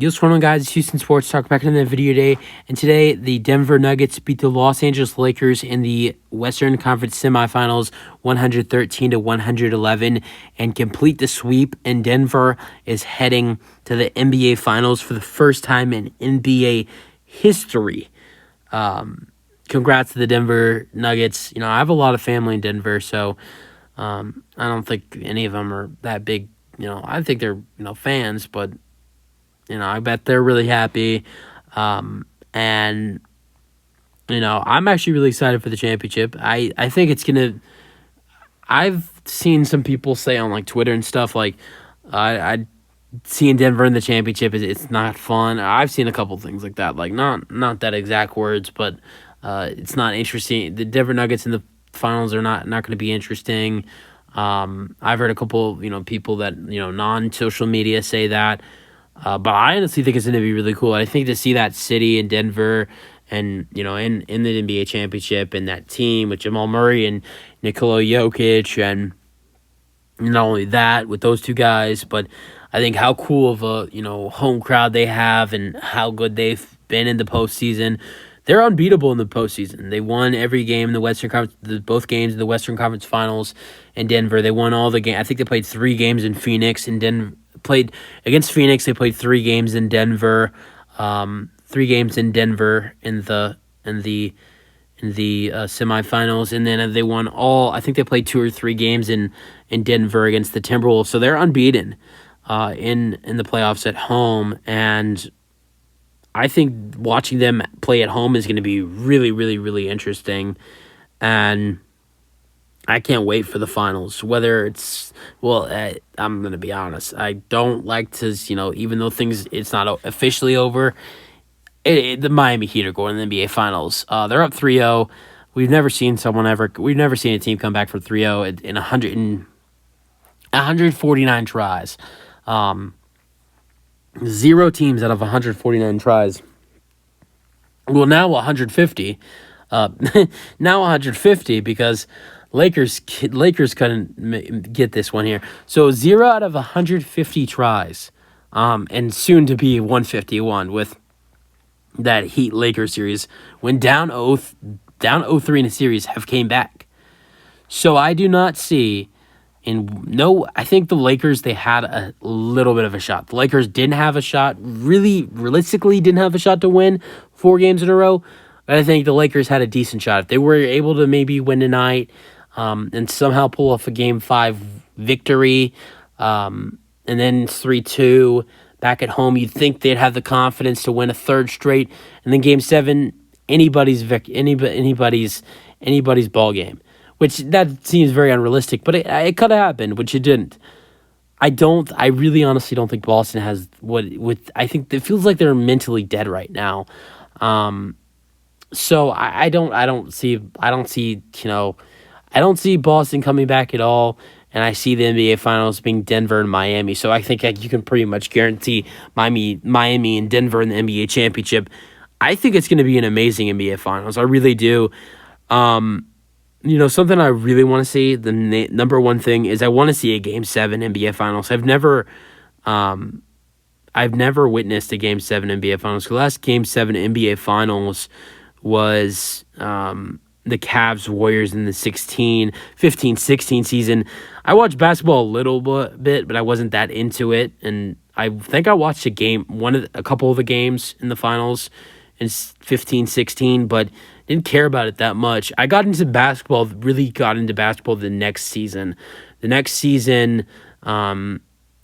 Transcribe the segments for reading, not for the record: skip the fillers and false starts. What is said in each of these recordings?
What's going on, guys? It's Houston Sports Talk back in the video today. And today, the Denver Nuggets beat the Los Angeles Lakers in the Western Conference semifinals 113 to 111 and complete the sweep. And Denver is heading to the NBA Finals for the first time in NBA history. Congrats to the Denver Nuggets. I have a lot of family in Denver, so I don't think any of them are that big. I think they're, fans, but I bet they're really happy. And I'm actually really excited for the championship. I think it's going to – I've seen some people say on, Twitter and stuff, I seeing Denver in the championship, it's not fun. I've seen a couple things like that, not that exact words, but it's not interesting. The Denver Nuggets in the finals are not going to be interesting. I've heard a couple, people that, non-social media say that. But I honestly think it's going to be really cool. I think to see that city in Denver and, in the NBA championship and that team with Jamal Murray and Nikola Jokic, and not only that with those two guys, but I think how cool of a, home crowd they have and how good they've been in the postseason. They're unbeatable in the postseason. They won every game in the Western Conference, both games in the Western Conference Finals in Denver. They won all the games. I think they played 3 games in Phoenix and Denver. Played against Phoenix. They played 3 games in Denver. 3 games in Denver in the semifinals, and then they won all. I think they played 2 or 3 games in Denver against the Timberwolves. So they're unbeaten in the playoffs at home, and I think watching them play at home is going to be really, really, really interesting, and I can't wait for the finals. Whether it's, I'm going to be honest. I don't like to, even though it's not officially over, the Miami Heat are going to the NBA Finals. They're up 3-0. We've never seen a team come back from 3-0 in 149 tries. 0 teams out of 149 tries. Well, now 150. Now 150 because Lakers couldn't get this one here. So 0 out of 150 tries, and soon to be 151 with that Heat Lakers series. When down 0-3 in a series, have came back. So I do not see. I think the Lakers, they had a little bit of a shot. The Lakers didn't have a shot, really realistically didn't have a shot to win 4 games in a row. But I think the Lakers had a decent shot. If they were able to maybe win tonight and somehow pull off a Game 5 victory, and then 3-2 back at home, you'd think they'd have the confidence to win a 3rd straight. And then Game 7, anybody's ball game. Which that seems very unrealistic, but it could have happened, which it didn't. I really honestly don't think Boston has I think it feels like they're mentally dead right now. So I don't see Boston coming back at all, and I see the NBA Finals being Denver and Miami. So I think you can pretty much guarantee Miami and Denver in the NBA championship. I think it's going to be an amazing NBA Finals. I really do. Something I really want to see, the number one thing is I want to see a Game 7 NBA Finals. I've never witnessed a Game 7 NBA Finals. The last Game 7 NBA Finals was the Cavs-Warriors in the 15-16 season. I watched basketball a little bit, but I wasn't that into it. And I think I watched a couple of the games in the finals in 15-16, but didn't care about it that much. I really got into basketball the next season.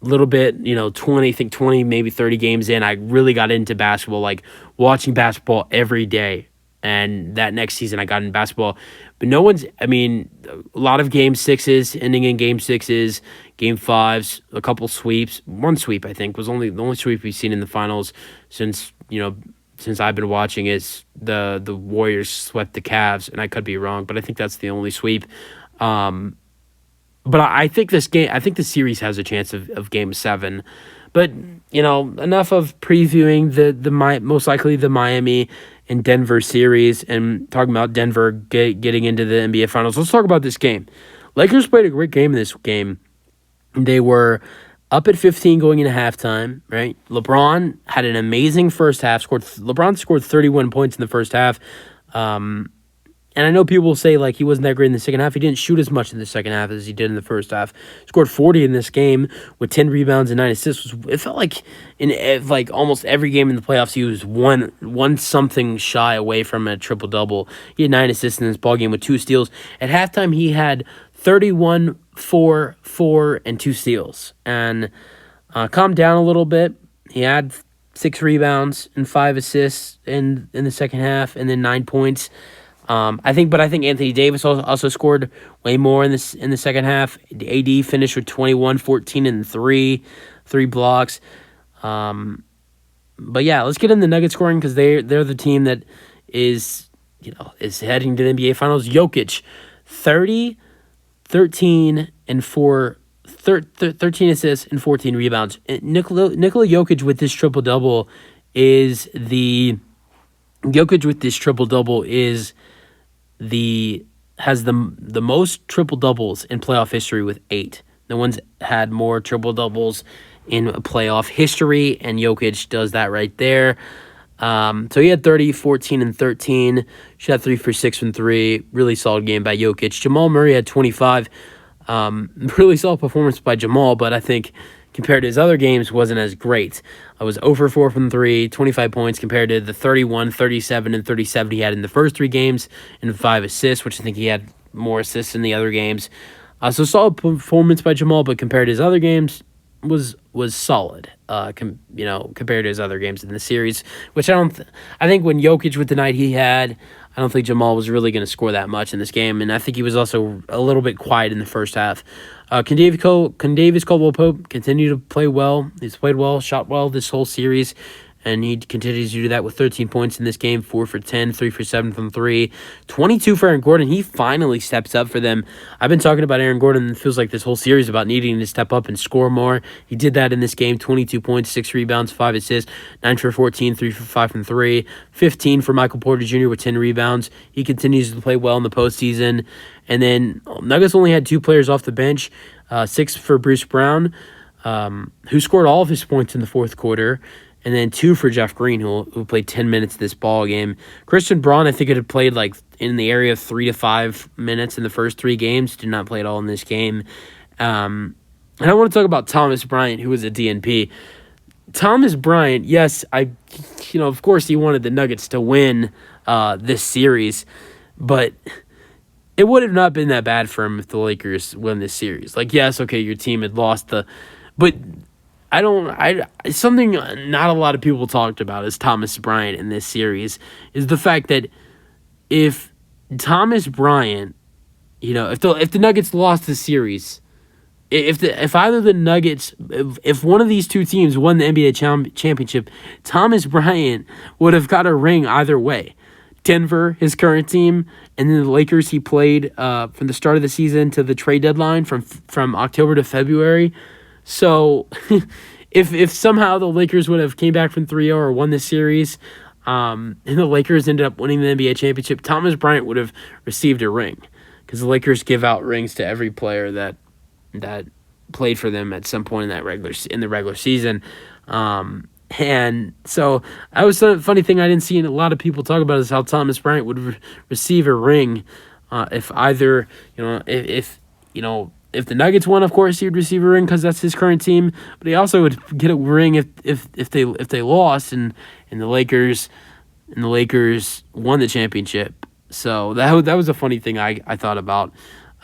Little bit, 20, maybe 30 games in, I really got into basketball, watching basketball every day. And that next season, I got into basketball. But a lot of Game 6s, ending in Game 6s, Game 5s, a couple sweeps. One sweep, I think, was the only sweep we've seen in the finals since I've been watching. Is the Warriors swept the Cavs, and I could be wrong, but I think that's the only sweep. But I think the series has a chance of Game 7. But enough of previewing the most likely the Miami and Denver series and talking about Denver getting into the NBA Finals. Let's talk about this game. Lakers played a great game in this game. They were up at 15 going into halftime, right? LeBron had an amazing first half. LeBron scored 31 points in the first half. And I know people will say like he wasn't that great in the second half. He didn't shoot as much in the second half as he did in the first half. Scored 40 in this game with 10 rebounds and 9 assists. It felt like in like almost every game in the playoffs he was one something shy away from a triple double. He had 9 assists in this ball game with 2 steals. At halftime he had 31, 4, 4, and 2 steals. And calmed down a little bit. He had 6 rebounds and 5 assists in the second half, and then 9 points. I think Anthony Davis also scored way more in the second half. AD finished with 21, 14, and 3 blocks. But yeah, let's get in the Nuggets scoring because they're the team that is heading to the NBA Finals. Jokic, 30, 13, and 4. 13 assists and 14 rebounds. Nikola Jokic with this triple double is has the most triple doubles in playoff history with 8. No one's had more triple doubles in playoff history, and Jokic does that right there. So he had 30, 14, and 13. Shot 3 for 6 from 3. Really solid game by Jokic. Jamal Murray had 25. Really solid performance by Jamal, but I think compared to his other games wasn't as great. I was 0 for 4 from 3, 25 points compared to the 31, 37, and 37 he had in the first 3 games, and 5 assists, which I think he had more assists in the other games. So solid performance by Jamal, but compared to his other games, was solid. Compared to his other games in the series, which I think when Jokic with the night he had, I don't think Jamal was really going to score that much in this game, and I think he was also a little bit quiet in the first half. Condavis Caldwell-Pope continued to play well. He's played well, shot well this whole series, and he continues to do that with 13 points in this game, 4 for 10, 3 for 7 from 3, 22 for Aaron Gordon. He finally steps up for them. I've been talking about Aaron Gordon, it feels like this whole series about needing to step up and score more. He did that in this game, 22 points, 6 rebounds, 5 assists, 9 for 14, 3 for 5 from 3, 15 for Michael Porter Jr. with 10 rebounds. He continues to play well in the postseason. And then Nuggets only had 2 players off the bench, 6 for Bruce Brown, who scored all of his points in the fourth quarter, and then 2 for Jeff Green, who played 10 minutes this ball game. Christian Braun, I think, had played like in the area of 3 to 5 minutes in the first 3 games. Did not play at all in this game. And I want to talk about Thomas Bryant, who was a DNP. Thomas Bryant, yes, of course he wanted the Nuggets to win this series, but it would have not been that bad for him if the Lakers win this series. Like, yes, okay, your team had lost but something not a lot of people talked about is Thomas Bryant in this series is the fact that if Thomas Bryant, if the Nuggets lost the series, if either the Nuggets, if one of these two teams won the NBA championship, Thomas Bryant would have got a ring either way. Denver, his current team, and then the Lakers he played from the start of the season to the trade deadline from October to February. So if somehow the Lakers would have came back from 3-0 or won this series, and the Lakers ended up winning the NBA championship, Thomas Bryant would have received a ring because the Lakers give out rings to every player that played for them at some point in the regular season. And so that was a funny thing I didn't see a lot of people talk about is how Thomas Bryant would receive a ring if either, if the Nuggets won, of course, he would receive a ring because that's his current team. But he also would get a ring if they lost and the Lakers won the championship. So that was a funny thing I thought about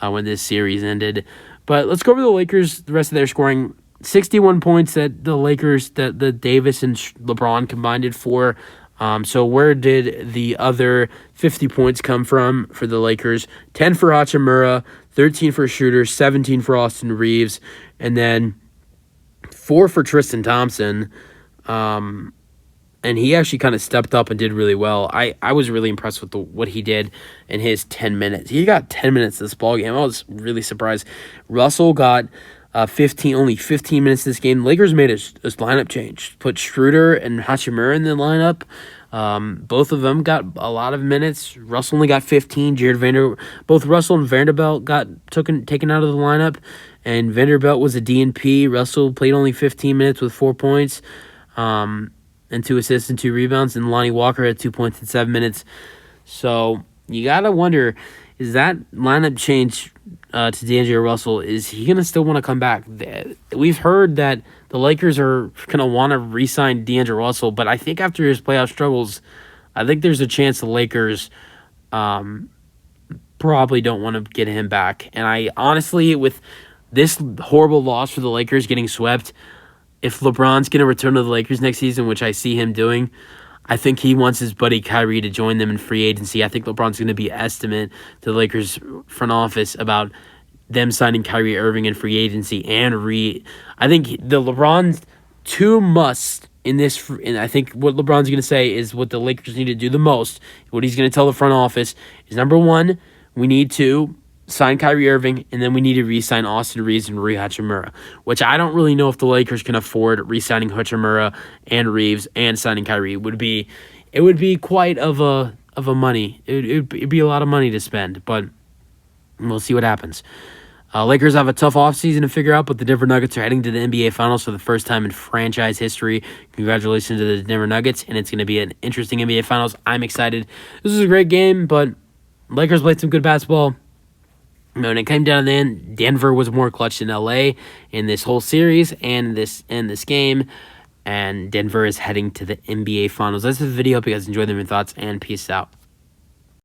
when this series ended. But let's go over the Lakers, the rest of their scoring. 61 points that the Lakers, that the Davis and LeBron combined it for. So where did the other 50 points come from for the Lakers? 10 for Hachimura, 13 for Shooter, 17 for Austin Reeves, and then 4 for Tristan Thompson. And he actually kind of stepped up and did really well. I was really impressed with what he did in his 10 minutes. He got 10 minutes this ballgame. I was really surprised. Russell got only 15 minutes this game. Lakers made a lineup change. Put Schroeder and Hachimura in the lineup. Both of them got a lot of minutes. Russell only got 15. Both Russell and Vanderbilt got taken out of the lineup. And Vanderbilt was a DNP. Russell played only 15 minutes with 4 points, and 2 assists and 2 rebounds. And Lonnie Walker had 2 points in 7 minutes. So you got to wonder, is that lineup change to D'Angelo Russell, is he going to still want to come back? We've heard that the Lakers are going to want to re-sign D'Angelo Russell, but I think after his playoff struggles, I think there's a chance the Lakers probably don't want to get him back. And I honestly, with this horrible loss for the Lakers getting swept, if LeBron's going to return to the Lakers next season, which I see him doing, I think he wants his buddy Kyrie to join them in free agency. I think LeBron's going to be an estimate to the Lakers front office about them signing Kyrie Irving in free agency I think the LeBron's two musts in this, and I think what LeBron's going to say is what the Lakers need to do the most. What he's going to tell the front office is, number one, we need to sign Kyrie Irving, and then we need to re-sign Austin Reeves and Rui Hachimura, which I don't really know if the Lakers can afford re-signing Hachimura and Reeves and signing Kyrie. It would be quite of a money. It'd be a lot of money to spend, but we'll see what happens. Lakers have a tough offseason to figure out, but the Denver Nuggets are heading to the NBA Finals for the first time in franchise history. Congratulations to the Denver Nuggets, and it's going to be an interesting NBA Finals. I'm excited. This was a great game, but Lakers played some good basketball. When it came down to the end, Denver was more clutch than LA in this whole series and this game, and Denver is heading to the NBA Finals. That's the video. Hope you guys enjoyed them. Your thoughts, and peace out.